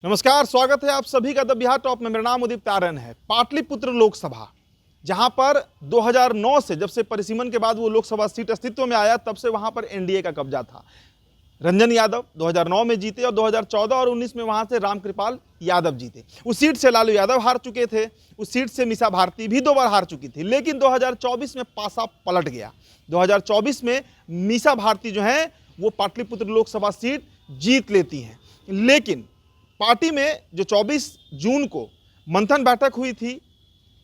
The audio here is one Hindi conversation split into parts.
नमस्कार, स्वागत है आप सभी का द बिहार टॉप में। मेरा नाम उदित तारन है। पाटलिपुत्र लोकसभा, जहां पर 2009 से, जब से परिसीमन के बाद वो लोकसभा सीट अस्तित्व में आया, तब से वहां पर एनडीए का कब्जा था। रंजन यादव 2009 में जीते और 2014 और 19 में वहां से रामकृपाल यादव जीते। उस सीट से लालू यादव हार चुके थे, उस सीट से मीसा भारती भी 2 बार हार चुकी थी। लेकिन 2024 में पासा पलट गया। 2024 में मीसा भारती जो है वो पाटलिपुत्र लोकसभा सीट जीत लेती हैं। लेकिन पार्टी में जो 24 जून को मंथन बैठक हुई थी,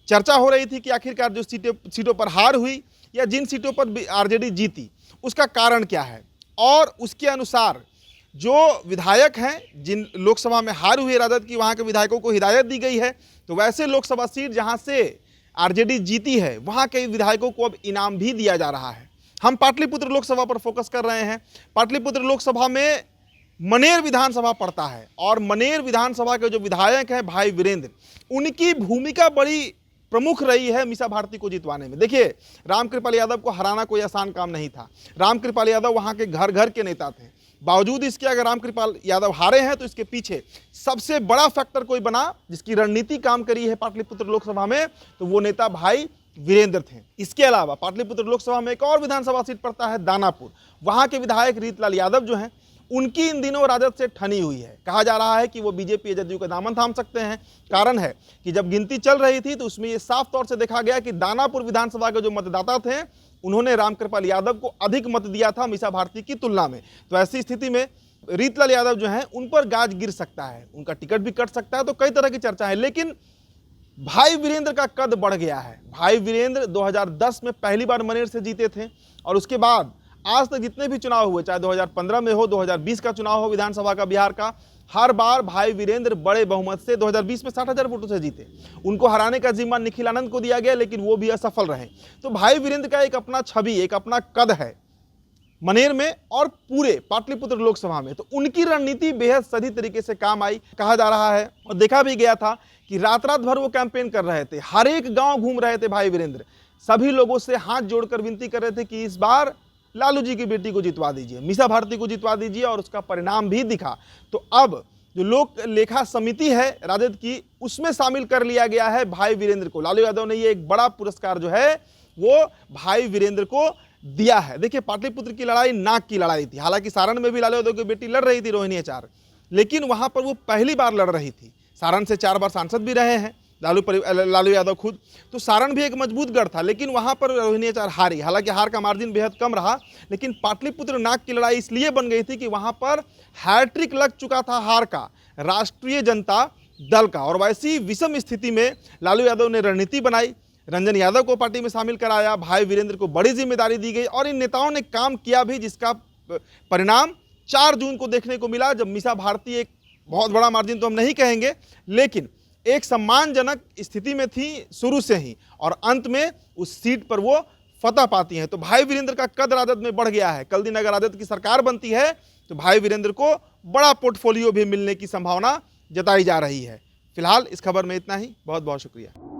चर्चा हो रही थी कि आखिरकार जो सीटों पर हार हुई या जिन सीटों पर आरजेडी जीती उसका कारण क्या है, और उसके अनुसार जो विधायक हैं जिन लोकसभा में हार हुई राजद की, वहाँ के विधायकों को हिदायत दी गई है। तो वैसे लोकसभा सीट जहाँ से आरजेडी जीती है वहाँ के विधायकों को अब इनाम भी दिया जा रहा है। हम पाटलिपुत्र लोकसभा पर फोकस कर रहे हैं। पाटलिपुत्र लोकसभा में मनेर विधानसभा पड़ता है और मनेर विधानसभा के जो विधायक हैं भाई वीरेंद्र, उनकी भूमिका बड़ी प्रमुख रही है मीसा भारती को जितवाने में। देखिए, रामकृपाल यादव को हराना कोई आसान काम नहीं था। रामकृपाल यादव वहां के घर घर के नेता थे। बावजूद इसके अगर रामकृपाल यादव हारे हैं तो इसके पीछे सबसे बड़ा फैक्टर कोई बना जिसकी रणनीति काम करी है पाटलिपुत्र लोकसभा में, तो वो नेता भाई वीरेंद्र थे। इसके अलावा पाटलिपुत्र लोकसभा में एक और विधानसभा सीट पड़ता है दानापुर। वहां के विधायक रीतलाल यादव जो हैं, उनकी इन दिनों राजद से ठनी हुई है। कहा जा रहा है कि वो बीजेपी जदयू का दामन थाम सकते हैं। कारण है कि जब गिनती चल रही थी तो उसमें ये साफ तौर से देखा गया कि दानापुर विधानसभा के जो मतदाता थे उन्होंने रामकृपाल यादव को अधिक मत दिया था मीसा भारती की तुलना में। तो ऐसी स्थिति में रीतलाल यादव जो हैं उन पर गाज गिर सकता है, उनका टिकट भी कट सकता है। तो कई तरह की चर्चा है। लेकिन भाई वीरेंद्र का कद बढ़ गया है। भाई वीरेंद्र 2010 में पहली बार मनेर से जीते थे और उसके बाद आज तक जितने भी चुनाव हुए, चाहे 2015 में हो, 2020 का चुनाव हो विधानसभा का बिहार का, हर बार भाई वीरेंद्र बड़े बहुमत से 2020 में 60,000 वोटों से जीते। उनको हराने का जिम्मा निखिल आनंद को दिया गया, लेकिन वो भी असफल रहे। तो भाई वीरेंद्र का एक अपना छवि, एक अपना कद है मनेर में और पूरे पाटलिपुत्र लोकसभा में। तो उनकी रणनीति बेहद सही तरीके से काम आई, कहा जा रहा है। और देखा भी गया था कि रात रात भर वो कैंपेन कर रहे थे, हर एक गाँव घूम रहे थे भाई वीरेंद्र। सभी लोगों से हाथ जोड़कर विनती कर रहे थे कि इस बार लालू जी की बेटी को जितवा दीजिए, मीसा भारती को जितवा दीजिए, और उसका परिणाम भी दिखा। तो अब जो लोक लेखा समिति है राजद की, उसमें शामिल कर लिया गया है भाई वीरेंद्र को। लालू यादव ने ये एक बड़ा पुरस्कार जो है वो भाई वीरेंद्र को दिया है। देखिए, पाटलिपुत्र की लड़ाई नाक की लड़ाई थी। हालांकि सारण में भी लालू यादव की बेटी लड़ रही थी, रोहिणी आचार्य, लेकिन वहां पर वो पहली बार लड़ रही थी। सारण से 4 बार सांसद भी रहे हैं लालू यादव खुद। तो सारण भी एक मजबूत गढ़ था, लेकिन वहां पर रोहिणी आचार्य हारी। हालांकि हार का मार्जिन बेहद कम रहा, लेकिन पाटलिपुत्र नाक की लड़ाई इसलिए बन गई थी कि वहां पर हैट्रिक लग चुका था हार का, राष्ट्रीय जनता दल का। और वैसी विषम स्थिति में लालू यादव ने रणनीति बनाई, रंजन यादव को पार्टी में शामिल कराया, भाई वीरेंद्र को बड़ी जिम्मेदारी दी गई और इन नेताओं ने काम किया भी, जिसका परिणाम 4 जून को देखने को मिला, जब मीसा भारती एक बहुत बड़ा मार्जिन तो हम नहीं कहेंगे, लेकिन एक सम्मानजनक स्थिति में थी शुरू से ही, और अंत में उस सीट पर वो फतह पाती हैं। तो भाई वीरेंद्र का कद राजद में बढ़ गया है। कल दिन अगर राजद की सरकार बनती है तो भाई वीरेंद्र को बड़ा पोर्टफोलियो भी मिलने की संभावना जताई जा रही है। फिलहाल इस खबर में इतना ही। बहुत बहुत शुक्रिया।